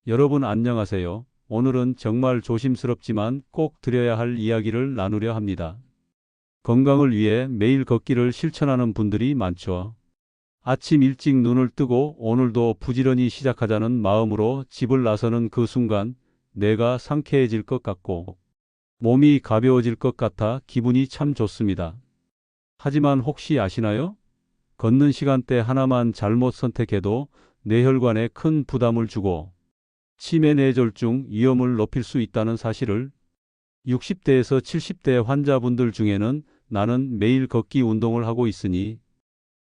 여러분 안녕하세요. 오늘은 정말 조심스럽지만 꼭 드려야 할 이야기를 나누려 합니다. 건강을 위해 매일 걷기를 실천하는 분들이 많죠. 아침 일찍 눈을 뜨고 오늘도 부지런히 시작하자는 마음으로 집을 나서는 그 순간 내가 상쾌해질 것 같고 몸이 가벼워질 것 같아 기분이 참 좋습니다. 하지만 혹시 아시나요? 걷는 시간대 하나만 잘못 선택해도 뇌혈관에 큰 부담을 주고 치매 뇌졸중 위험을 높일 수 있다는 사실을 60대에서 70대 환자분들 중에는 나는 매일 걷기 운동을 하고 있으니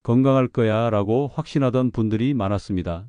건강할 거야 라고 확신하던 분들이 많았습니다.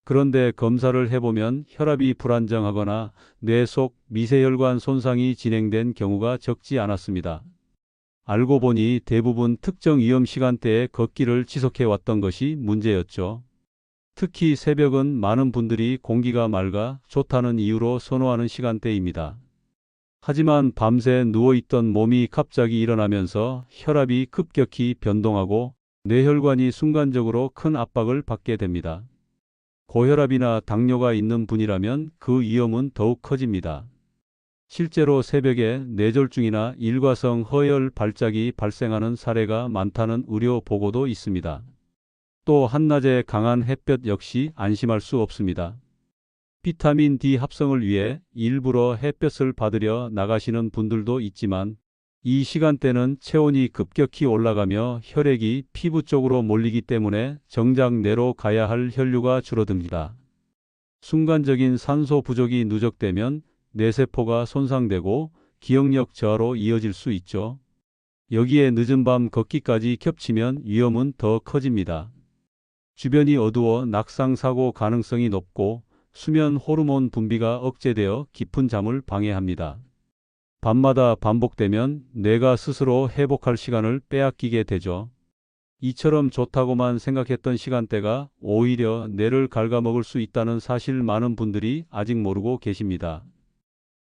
그런데 검사를 해보면 혈압이 불안정하거나 뇌 속 미세혈관 손상이 진행된 경우가 적지 않았습니다. 알고 보니 대부분 특정 위험 시간대에 걷기를 지속해 왔던 것이 문제였죠. 특히 새벽은 많은 분들이 공기가 맑아 좋다는 이유로 선호하는 시간대입니다. 하지만 밤새 누워있던 몸이 갑자기 일어나면서 혈압이 급격히 변동하고 뇌혈관이 순간적으로 큰 압박을 받게 됩니다. 고혈압이나 당뇨가 있는 분이라면 그 위험은 더욱 커집니다. 실제로 새벽에 뇌졸중이나 일과성 허혈 발작이 발생하는 사례가 많다는 의료 보고도 있습니다. 또 한낮에 강한 햇볕 역시 안심할 수 없습니다. 비타민 D 합성을 위해 일부러 햇볕을 받으려 나가시는 분들도 있지만 이 시간대는 체온이 급격히 올라가며 혈액이 피부 쪽으로 몰리기 때문에 정작 뇌로 가야 할 혈류가 줄어듭니다. 순간적인 산소 부족이 누적되면 뇌세포가 손상되고 기억력 저하로 이어질 수 있죠. 여기에 늦은 밤 걷기까지 겹치면 위험은 더 커집니다. 주변이 어두워 낙상사고 가능성이 높고 수면 호르몬 분비가 억제되어 깊은 잠을 방해합니다. 밤마다 반복되면 뇌가 스스로 회복할 시간을 빼앗기게 되죠. 이처럼 좋다고만 생각했던 시간대가 오히려 뇌를 갉아먹을 수 있다는 사실 많은 분들이 아직 모르고 계십니다.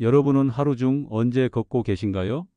여러분은 하루 중 언제 걷고 계신가요?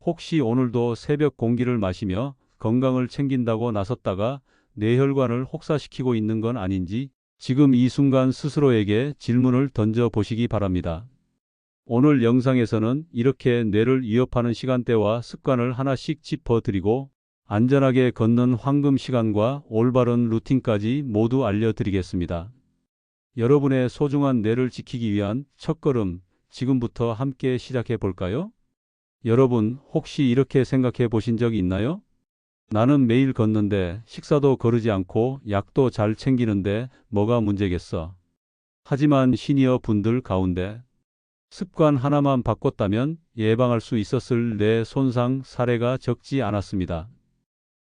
혹시 오늘도 새벽 공기를 마시며 건강을 챙긴다고 나섰다가 뇌혈관을 혹사시키고 있는 건 아닌지 지금 이 순간 스스로에게 질문을 던져 보시기 바랍니다. 오늘 영상에서는 이렇게 뇌를 위협하는 시간대와 습관을 하나씩 짚어드리고 안전하게 걷는 황금 시간과 올바른 루틴까지 모두 알려드리겠습니다. 여러분의 소중한 뇌를 지키기 위한 첫걸음, 지금부터 함께 시작해 볼까요? 여러분, 혹시 이렇게 생각해 보신 적 있나요? 나는 매일 걷는데 식사도 거르지 않고 약도 잘 챙기는데 뭐가 문제겠어? 하지만 시니어 분들 가운데 습관 하나만 바꿨다면 예방할 수 있었을 뇌 손상 사례가 적지 않았습니다.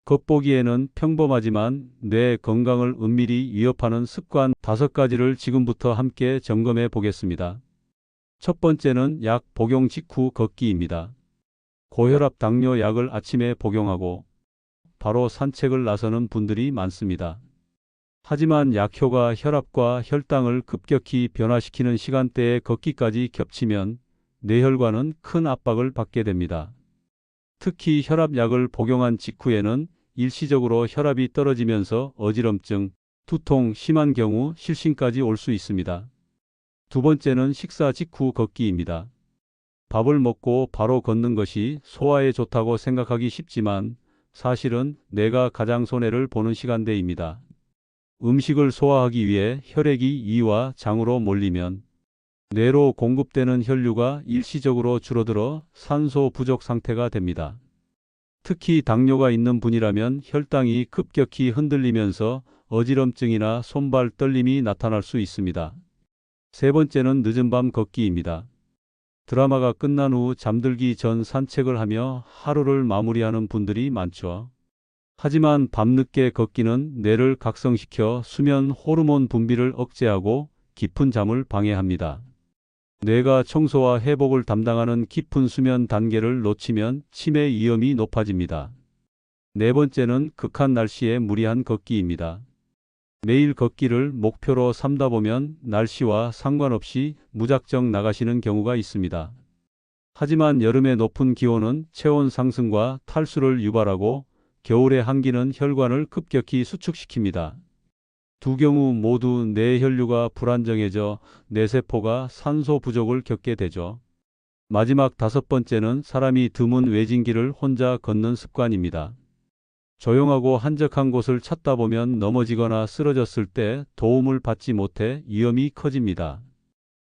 겉보기에는 평범하지만 뇌 건강을 은밀히 위협하는 습관 5가지를 지금부터 함께 점검해 보겠습니다. 첫 번째는 약 복용 직후 걷기입니다. 고혈압 당뇨 약을 아침에 복용하고 바로 산책을 나서는 분들이 많습니다. 하지만 약효가 혈압과 혈당을 급격히 변화시키는 시간대에 걷기까지 겹치면 뇌혈관은 큰 압박을 받게 됩니다. 특히 혈압약을 복용한 직후에는 일시적으로 혈압이 떨어지면서 어지럼증, 두통, 심한 경우 실신까지 올 수 있습니다. 두 번째는 식사 직후 걷기입니다. 밥을 먹고 바로 걷는 것이 소화에 좋다고 생각하기 쉽지만 사실은 뇌가 가장 손해를 보는 시간대입니다. 음식을 소화하기 위해 혈액이 위와 장으로 몰리면 뇌로 공급되는 혈류가 일시적으로 줄어들어 산소 부족 상태가 됩니다. 특히 당뇨가 있는 분이라면 혈당이 급격히 흔들리면서 어지럼증이나 손발 떨림이 나타날 수 있습니다. 세 번째는 늦은 밤 걷기입니다. 드라마가 끝난 후 잠들기 전 산책을 하며 하루를 마무리하는 분들이 많죠. 하지만 밤늦게 걷기는 뇌를 각성시켜 수면 호르몬 분비를 억제하고 깊은 잠을 방해합니다. 뇌가 청소와 회복을 담당하는 깊은 수면 단계를 놓치면 치매 위험이 높아집니다. 네 번째는 극한 날씨에 무리한 걷기입니다. 매일 걷기를 목표로 삼다 보면 날씨와 상관없이 무작정 나가시는 경우가 있습니다. 하지만 여름의 높은 기온은 체온 상승과 탈수를 유발하고 겨울의 한기는 혈관을 급격히 수축시킵니다. 두 경우 모두 뇌 혈류가 불안정해져 뇌세포가 산소 부족을 겪게 되죠. 마지막 다섯 번째는 사람이 드문 외진길을 혼자 걷는 습관입니다. 조용하고 한적한 곳을 찾다 보면 넘어지거나 쓰러졌을 때 도움을 받지 못해 위험이 커집니다.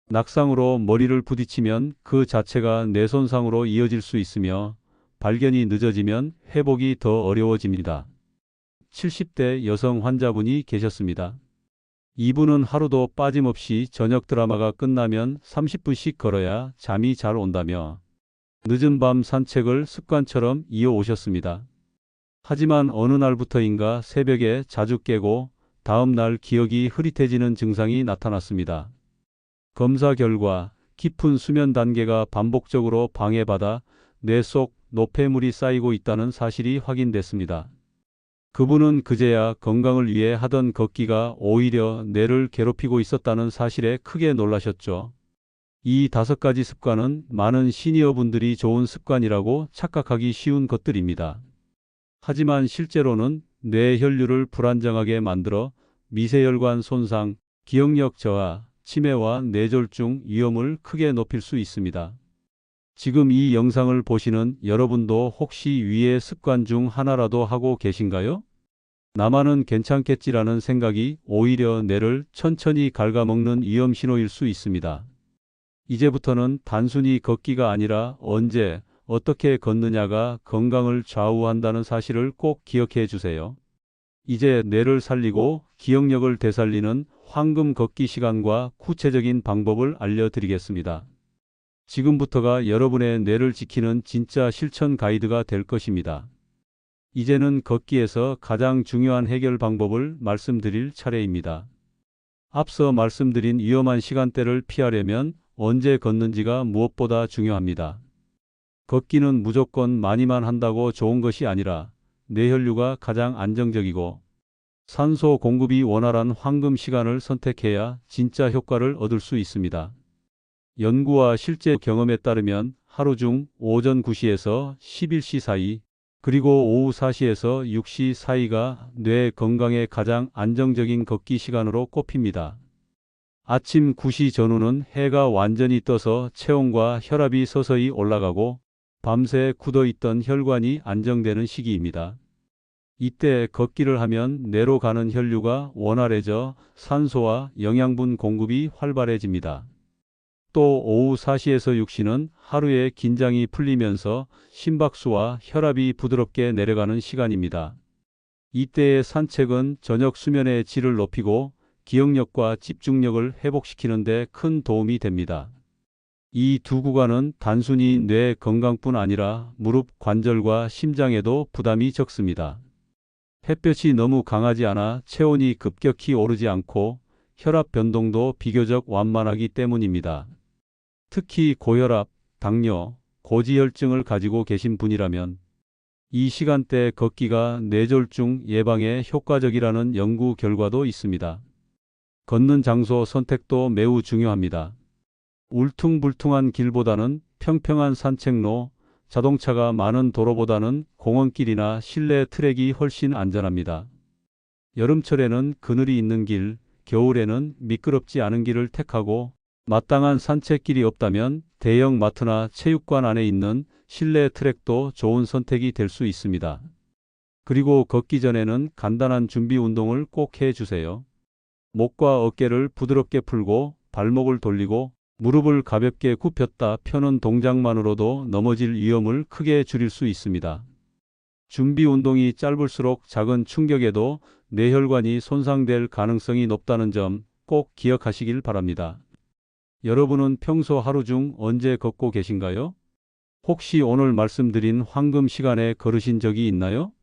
낙상으로 머리를 부딪히면 그 자체가 뇌손상으로 이어질 수 있으며 발견이 늦어지면 회복이 더 어려워집니다. 70대 여성 환자분이 계셨습니다. 이분은 하루도 빠짐없이 저녁 드라마가 끝나면 30분씩 걸어야 잠이 잘 온다며 늦은 밤 산책을 습관처럼 이어오셨습니다. 하지만 어느 날부터인가 새벽에 자주 깨고 다음 날 기억이 흐릿해지는 증상이 나타났습니다. 검사 결과 깊은 수면 단계가 반복적으로 방해받아 뇌 속 노폐물이 쌓이고 있다는 사실이 확인됐습니다. 그분은 그제야 건강을 위해 하던 걷기가 오히려 뇌를 괴롭히고 있었다는 사실에 크게 놀라셨죠. 이 다섯 가지 습관은 많은 시니어분들이 좋은 습관이라고 착각하기 쉬운 것들입니다. 하지만 실제로는 뇌 혈류를 불안정하게 만들어 미세혈관 손상, 기억력 저하, 치매와 뇌졸중 위험을 크게 높일 수 있습니다. 지금 이 영상을 보시는 여러분도 혹시 위의 습관 중 하나라도 하고 계신가요? 나만은 괜찮겠지라는 생각이 오히려 뇌를 천천히 갉아먹는 위험 신호일 수 있습니다. 이제부터는 단순히 걷기가 아니라 언제, 어떻게 걷느냐가 건강을 좌우한다는 사실을 꼭 기억해 주세요. 이제 뇌를 살리고 기억력을 되살리는 황금 걷기 시간과 구체적인 방법을 알려드리겠습니다. 지금부터가 여러분의 뇌를 지키는 진짜 실천 가이드가 될 것입니다. 이제는 걷기에서 가장 중요한 해결 방법을 말씀드릴 차례입니다. 앞서 말씀드린 위험한 시간대를 피하려면 언제 걷는지가 무엇보다 중요합니다. 걷기는 무조건 많이만 한다고 좋은 것이 아니라 뇌혈류가 가장 안정적이고 산소 공급이 원활한 황금 시간을 선택해야 진짜 효과를 얻을 수 있습니다. 연구와 실제 경험에 따르면 하루 중 오전 9시에서 11시 사이, 그리고 오후 4시에서 6시 사이가 뇌 건강에 가장 안정적인 걷기 시간으로 꼽힙니다. 아침 9시 전후는 해가 완전히 떠서 체온과 혈압이 서서히 올라가고 밤새 굳어있던 혈관이 안정되는 시기입니다. 이때 걷기를 하면 뇌로 가는 혈류가 원활해져 산소와 영양분 공급이 활발해집니다. 또 오후 4시에서 6시는 하루의 긴장이 풀리면서 심박수와 혈압이 부드럽게 내려가는 시간입니다. 이때의 산책은 저녁 수면의 질을 높이고 기억력과 집중력을 회복시키는 데 큰 도움이 됩니다. 이 두 구간은 단순히 뇌 건강뿐 아니라 무릎, 관절과 심장에도 부담이 적습니다. 햇볕이 너무 강하지 않아 체온이 급격히 오르지 않고 혈압 변동도 비교적 완만하기 때문입니다. 특히 고혈압, 당뇨, 고지혈증을 가지고 계신 분이라면 이 시간대 걷기가 뇌졸중 예방에 효과적이라는 연구 결과도 있습니다. 걷는 장소 선택도 매우 중요합니다. 울퉁불퉁한 길보다는 평평한 산책로, 자동차가 많은 도로보다는 공원길이나 실내 트랙이 훨씬 안전합니다. 여름철에는 그늘이 있는 길, 겨울에는 미끄럽지 않은 길을 택하고 마땅한 산책길이 없다면 대형 마트나 체육관 안에 있는 실내 트랙도 좋은 선택이 될 수 있습니다. 그리고 걷기 전에는 간단한 준비 운동을 꼭 해주세요. 목과 어깨를 부드럽게 풀고 발목을 돌리고 무릎을 가볍게 굽혔다 펴는 동작만으로도 넘어질 위험을 크게 줄일 수 있습니다. 준비 운동이 짧을수록 작은 충격에도 뇌혈관이 손상될 가능성이 높다는 점 꼭 기억하시길 바랍니다. 여러분은 평소 하루 중 언제 걷고 계신가요? 혹시 오늘 말씀드린 황금 시간에 걸으신 적이 있나요?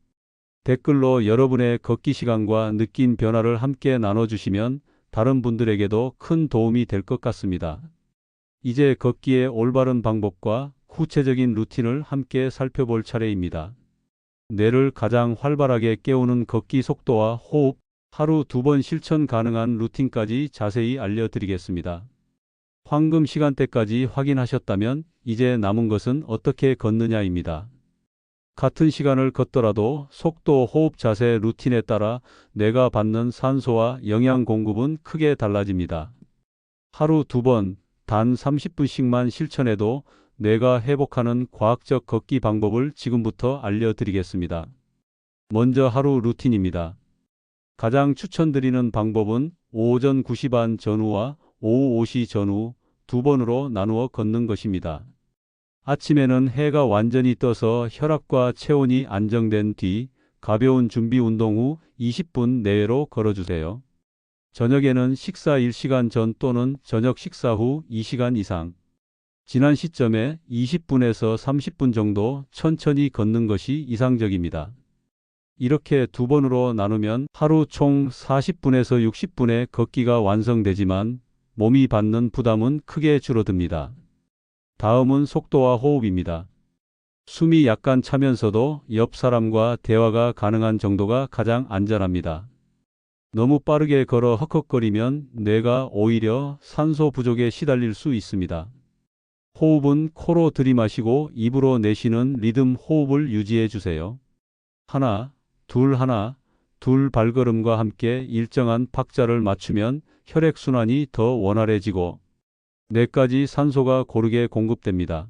댓글로 여러분의 걷기 시간과 느낀 변화를 함께 나눠주시면 다른 분들에게도 큰 도움이 될 것 같습니다. 이제 걷기의 올바른 방법과 구체적인 루틴을 함께 살펴볼 차례입니다. 뇌를 가장 활발하게 깨우는 걷기 속도와 호흡, 하루 2번 실천 가능한 루틴까지 자세히 알려드리겠습니다. 황금 시간대까지 확인하셨다면 이제 남은 것은 어떻게 걷느냐입니다. 같은 시간을 걷더라도 속도, 호흡, 자세, 루틴에 따라 뇌가 받는 산소와 영양 공급은 크게 달라집니다. 하루 2번, 단 30분씩만 실천해도 뇌가 회복하는 과학적 걷기 방법을 지금부터 알려드리겠습니다. 먼저 하루 루틴입니다. 가장 추천드리는 방법은 오전 9시 반 전후와 오후 5시 전후 2번으로 나누어 걷는 것입니다. 아침에는 해가 완전히 떠서 혈압과 체온이 안정된 뒤 가벼운 준비 운동 후 20분 내외로 걸어주세요. 저녁에는 식사 1시간 전 또는 저녁 식사 후 2시간 이상, 지난 시점에 20분에서 30분 정도 천천히 걷는 것이 이상적입니다. 이렇게 2번으로 나누면 하루 총 40분에서 60분의 걷기가 완성되지만 몸이 받는 부담은 크게 줄어듭니다. 다음은 속도와 호흡입니다. 숨이 약간 차면서도 옆 사람과 대화가 가능한 정도가 가장 안전합니다. 너무 빠르게 걸어 헉헉거리면 뇌가 오히려 산소 부족에 시달릴 수 있습니다. 호흡은 코로 들이마시고 입으로 내쉬는 리듬 호흡을 유지해 주세요. 하나, 둘 발걸음과 함께 일정한 박자를 맞추면 혈액순환이 더 원활해지고 뇌까지 산소가 고르게 공급됩니다.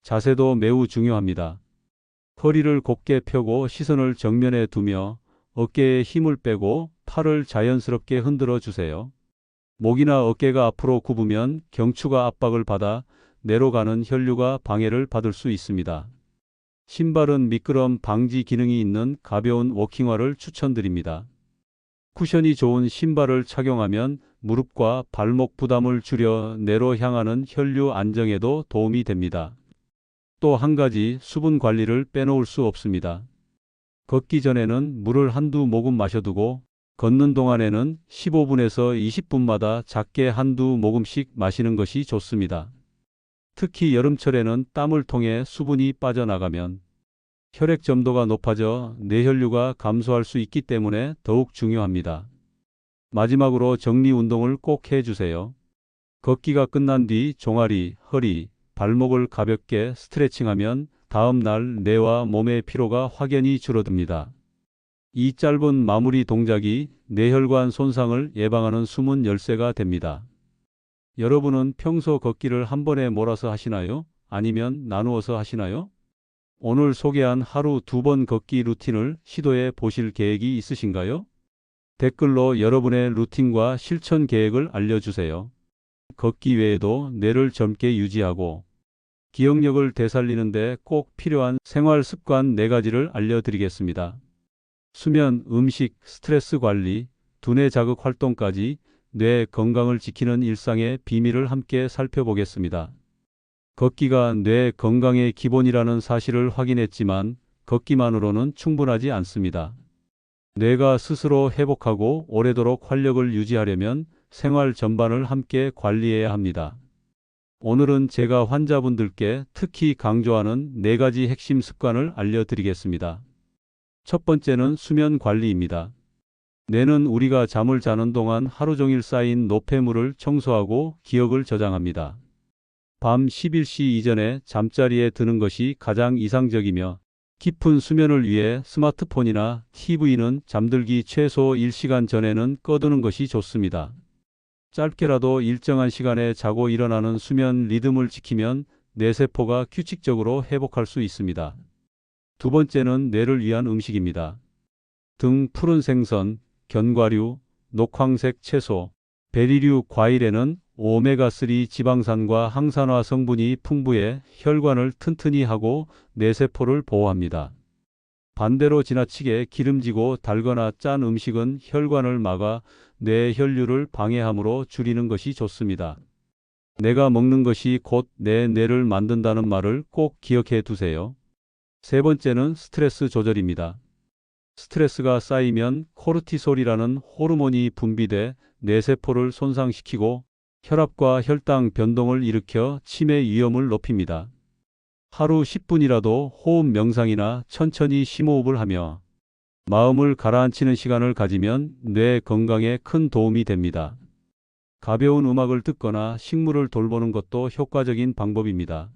자세도 매우 중요합니다. 허리를 곧게 펴고 시선을 정면에 두며 어깨에 힘을 빼고 팔을 자연스럽게 흔들어 주세요. 목이나 어깨가 앞으로 굽으면 경추가 압박을 받아 뇌로 가는 혈류가 방해를 받을 수 있습니다. 신발은 미끄럼 방지 기능이 있는 가벼운 워킹화를 추천드립니다. 쿠션이 좋은 신발을 착용하면 무릎과 발목 부담을 줄여 뇌로 향하는 혈류 안정에도 도움이 됩니다. 또 한 가지, 수분 관리를 빼놓을 수 없습니다. 걷기 전에는 물을 한두 모금 마셔두고 걷는 동안에는 15분에서 20분마다 작게 한두 모금씩 마시는 것이 좋습니다. 특히 여름철에는 땀을 통해 수분이 빠져나가면 혈액 점도가 높아져 뇌혈류가 감소할 수 있기 때문에 더욱 중요합니다. 마지막으로 정리 운동을 꼭 해주세요. 걷기가 끝난 뒤 종아리, 허리, 발목을 가볍게 스트레칭하면 다음 날 뇌와 몸의 피로가 확연히 줄어듭니다. 이 짧은 마무리 동작이 뇌혈관 손상을 예방하는 숨은 열쇠가 됩니다. 여러분은 평소 걷기를 한 번에 몰아서 하시나요? 아니면 나누어서 하시나요? 오늘 소개한 하루 2번 걷기 루틴을 시도해 보실 계획이 있으신가요? 댓글로 여러분의 루틴과 실천 계획을 알려주세요. 걷기 외에도 뇌를 젊게 유지하고 기억력을 되살리는 데 꼭 필요한 생활 습관 4가지를 알려드리겠습니다. 수면, 음식, 스트레스 관리, 두뇌 자극 활동까지 뇌 건강을 지키는 일상의 비밀을 함께 살펴보겠습니다. 걷기가 뇌 건강의 기본이라는 사실을 확인했지만 걷기만으로는 충분하지 않습니다. 뇌가 스스로 회복하고 오래도록 활력을 유지하려면 생활 전반을 함께 관리해야 합니다. 오늘은 제가 환자분들께 특히 강조하는 4가지 핵심 습관을 알려드리겠습니다. 첫 번째는 수면 관리입니다. 뇌는 우리가 잠을 자는 동안 하루 종일 쌓인 노폐물을 청소하고 기억을 저장합니다. 밤 11시 이전에 잠자리에 드는 것이 가장 이상적이며 깊은 수면을 위해 스마트폰이나 TV는 잠들기 최소 1시간 전에는 꺼두는 것이 좋습니다. 짧게라도 일정한 시간에 자고 일어나는 수면 리듬을 지키면 뇌세포가 규칙적으로 회복할 수 있습니다. 두 번째는 뇌를 위한 음식입니다. 등 푸른 생선, 견과류, 녹황색 채소, 베리류 과일에는 오메가3 지방산과 항산화 성분이 풍부해 혈관을 튼튼히 하고 뇌세포를 보호합니다. 반대로 지나치게 기름지고 달거나 짠 음식은 혈관을 막아 뇌 혈류를 방해하므로 줄이는 것이 좋습니다. 내가 먹는 것이 곧 내 뇌를 만든다는 말을 꼭 기억해 두세요. 세 번째는 스트레스 조절입니다. 스트레스가 쌓이면 코르티솔이라는 호르몬이 분비돼 뇌세포를 손상시키고 혈압과 혈당 변동을 일으켜 치매 위험을 높입니다. 하루 10분이라도 호흡 명상이나 천천히 심호흡을 하며 마음을 가라앉히는 시간을 가지면 뇌 건강에 큰 도움이 됩니다. 가벼운 음악을 듣거나 식물을 돌보는 것도 효과적인 방법입니다.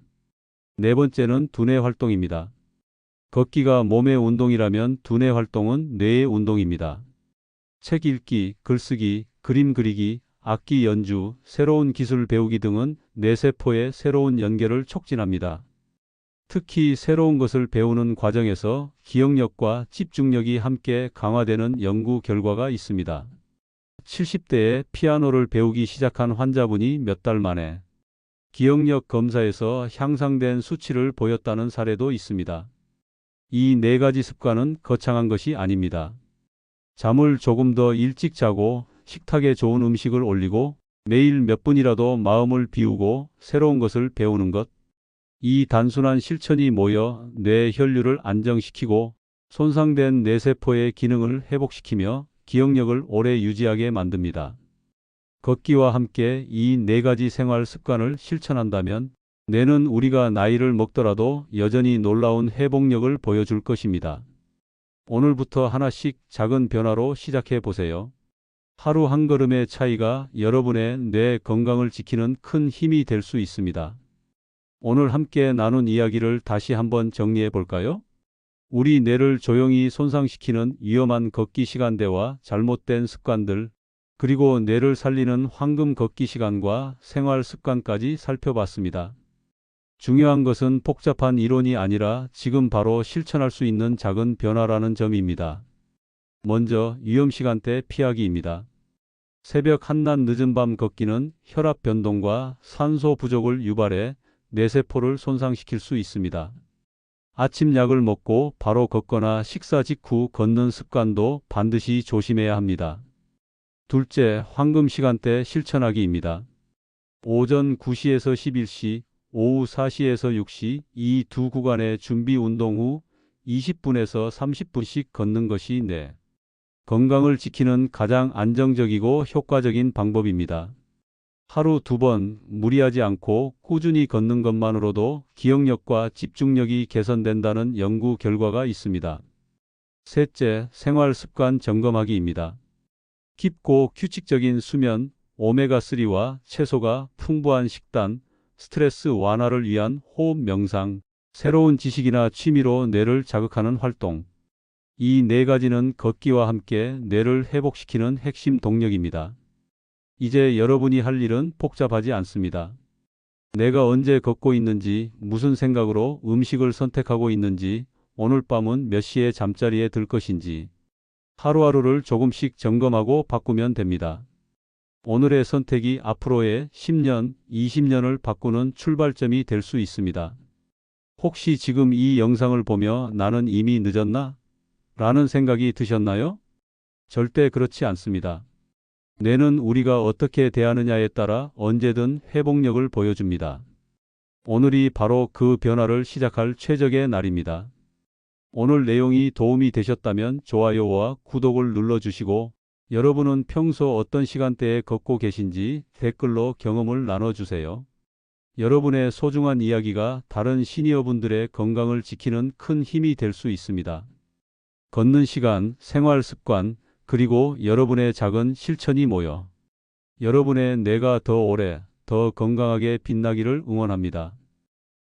네 번째는 두뇌 활동입니다. 걷기가 몸의 운동이라면 두뇌 활동은 뇌의 운동입니다. 책 읽기, 글쓰기, 그림 그리기, 악기 연주, 새로운 기술 배우기 등은 뇌세포의 새로운 연결을 촉진합니다. 특히 새로운 것을 배우는 과정에서 기억력과 집중력이 함께 강화되는 연구 결과가 있습니다. 70대에 피아노를 배우기 시작한 환자분이 몇 달 만에 기억력 검사에서 향상된 수치를 보였다는 사례도 있습니다. 이 네 가지 습관은 거창한 것이 아닙니다. 잠을 조금 더 일찍 자고 식탁에 좋은 음식을 올리고 매일 몇 분이라도 마음을 비우고 새로운 것을 배우는 것. 이 단순한 실천이 모여 뇌 혈류를 안정시키고 손상된 뇌세포의 기능을 회복시키며 기억력을 오래 유지하게 만듭니다. 걷기와 함께 이 네 가지 생활 습관을 실천한다면 뇌는 우리가 나이를 먹더라도 여전히 놀라운 회복력을 보여줄 것입니다. 오늘부터 하나씩 작은 변화로 시작해 보세요. 하루 한 걸음의 차이가 여러분의 뇌 건강을 지키는 큰 힘이 될 수 있습니다. 오늘 함께 나눈 이야기를 다시 한번 정리해 볼까요? 우리 뇌를 조용히 손상시키는 위험한 걷기 시간대와 잘못된 습관들, 그리고 뇌를 살리는 황금 걷기 시간과 생활 습관까지 살펴봤습니다. 중요한 것은 복잡한 이론이 아니라 지금 바로 실천할 수 있는 작은 변화라는 점입니다. 먼저 위험 시간대 피하기입니다. 새벽 한낮 늦은 밤 걷기는 혈압 변동과 산소 부족을 유발해 뇌세포를 손상시킬 수 있습니다. 아침 약을 먹고 바로 걷거나 식사 직후 걷는 습관도 반드시 조심해야 합니다. 둘째, 황금 시간대 실천하기입니다. 오전 9시에서 11시, 오후 4시에서 6시 이 두 구간의 준비 운동 후 20분에서 30분씩 걷는 것이 뇌 건강을 지키는 가장 안정적이고 효과적인 방법입니다. 하루 2번 무리하지 않고 꾸준히 걷는 것만으로도 기억력과 집중력이 개선된다는 연구 결과가 있습니다. 셋째, 생활 습관 점검하기입니다. 깊고 규칙적인 수면, 오메가3와 채소가 풍부한 식단, 스트레스 완화를 위한 호흡 명상, 새로운 지식이나 취미로 뇌를 자극하는 활동. 이 네 가지는 걷기와 함께 뇌를 회복시키는 핵심 동력입니다. 이제 여러분이 할 일은 복잡하지 않습니다. 내가 언제 걷고 있는지, 무슨 생각으로 음식을 선택하고 있는지, 오늘 밤은 몇 시에 잠자리에 들 것인지, 하루하루를 조금씩 점검하고 바꾸면 됩니다. 오늘의 선택이 앞으로의 10년, 20년을 바꾸는 출발점이 될 수 있습니다. 혹시 지금 이 영상을 보며 나는 이미 늦었나? 라는 생각이 드셨나요? 절대 그렇지 않습니다. 뇌는 우리가 어떻게 대하느냐에 따라 언제든 회복력을 보여줍니다. 오늘이 바로 그 변화를 시작할 최적의 날입니다. 오늘 내용이 도움이 되셨다면 좋아요와 구독을 눌러주시고 여러분은 평소 어떤 시간대에 걷고 계신지 댓글로 경험을 나눠주세요. 여러분의 소중한 이야기가 다른 시니어분들의 건강을 지키는 큰 힘이 될 수 있습니다. 걷는 시간, 생활 습관, 그리고 여러분의 작은 실천이 모여 여러분의 뇌가 더 오래, 더 건강하게 빛나기를 응원합니다.